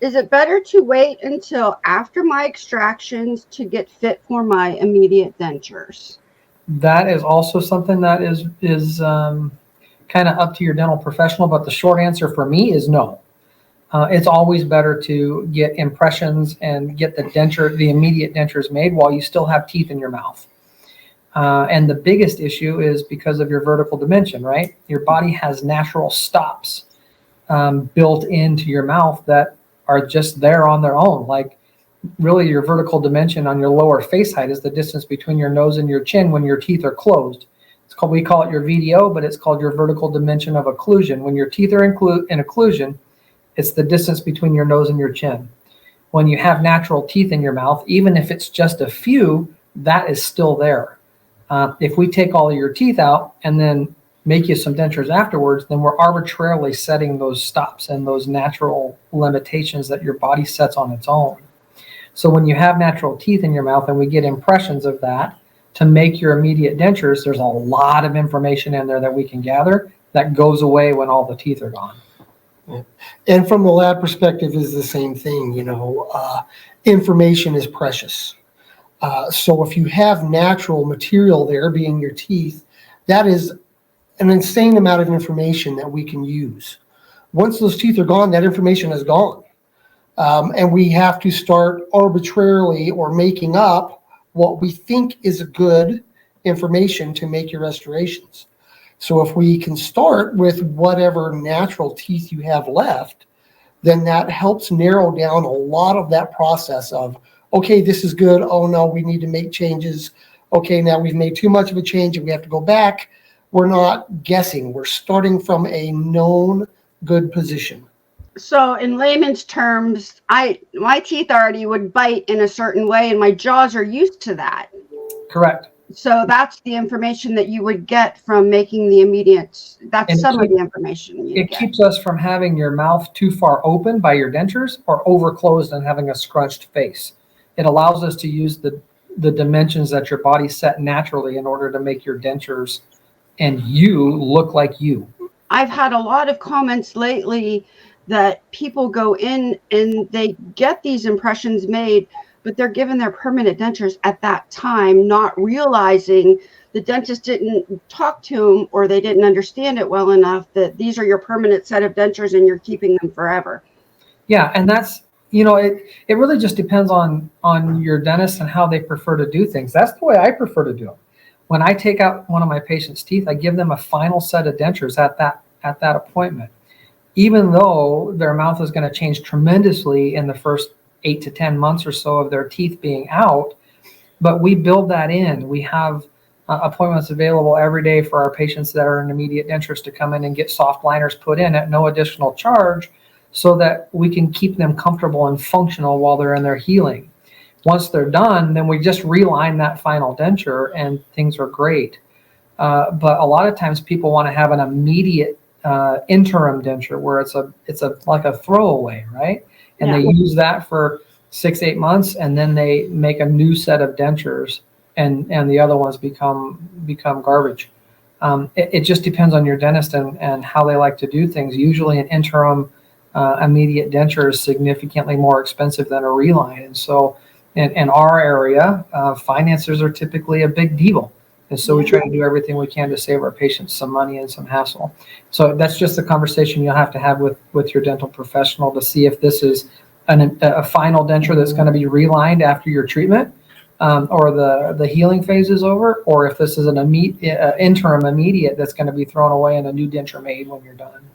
Is it better to wait until after my extractions to get fit for my immediate dentures? That is also something that is kind of up to your dental professional, but the short answer for me is no. It's always better to get impressions and get the immediate dentures made while you still have teeth in your mouth. And the biggest issue is because of your vertical dimension, right? Your body has natural stops built into your mouth that are just there on their own. Like really your vertical dimension on your lower face height is the distance between your nose and your chin when your teeth are closed. We call it your VDO, but it's called your vertical dimension of occlusion. When your teeth are in occlusion, it's the distance between your nose and your chin. When you have natural teeth in your mouth, even if it's just a few, that is still there. If we take all of your teeth out and then make you some dentures afterwards, then we're arbitrarily setting those stops and those natural limitations that your body sets on its own. So when you have natural teeth in your mouth and we get impressions of that to make your immediate dentures, there's a lot of information in there that we can gather that goes away when all the teeth are gone. Yeah. And from the lab perspective is the same thing, information is precious. So if you have natural material there being your teeth, that is an insane amount of information that we can use. Once those teeth are gone, that information is gone. And we have to start arbitrarily or making up what we think is good information to make your restorations. So if we can start with whatever natural teeth you have left, then that helps narrow down a lot of that process of, okay, this is good. Oh no, we need to make changes. Okay, now we've made too much of a change and we have to go back. We're not guessing. We're starting from a known good position. So in layman's terms, my teeth already would bite in a certain way and my jaws are used to that. Correct. So that's the information that you would get from making the immediate, that's some of the information you get. It keeps us from having your mouth too far open by your dentures or over closed and having a scrunched face. It allows us to use the dimensions that your body set naturally in order to make your dentures and you look like you. I've had a lot of comments lately that people go in and they get these impressions made, but they're given their permanent dentures at that time, not realizing the dentist didn't talk to them or they didn't understand it well enough that these are your permanent set of dentures and you're keeping them forever. Yeah, and that's, it really just depends on your dentist and how they prefer to do things. That's the way I prefer to do them. When I take out one of my patient's teeth, I give them a final set of dentures at that appointment. Even though their mouth is going to change tremendously in the first 8 to 10 months or so of their teeth being out, but we build that in. We have appointments available every day for our patients that are in immediate dentures to come in and get soft liners put in at no additional charge so that we can keep them comfortable and functional while they're in their healing. Once they're done, then we just reline that final denture and things are great. But a lot of times people want to have an immediate interim denture where it's like a throwaway, right? And they use that for 6-8 months and then they make a new set of dentures and the other ones become garbage. It just depends on your dentist and how they like to do things. Usually an interim immediate denture is significantly more expensive than a reline. And so in our area, finances are typically a big deal. And so we try to do everything we can to save our patients some money and some hassle. So that's just the conversation you'll have to have with your dental professional to see if this is a final denture that's going to be relined after your treatment or the healing phase is over, or if this is an interim immediate that's going to be thrown away and a new denture made when you're done.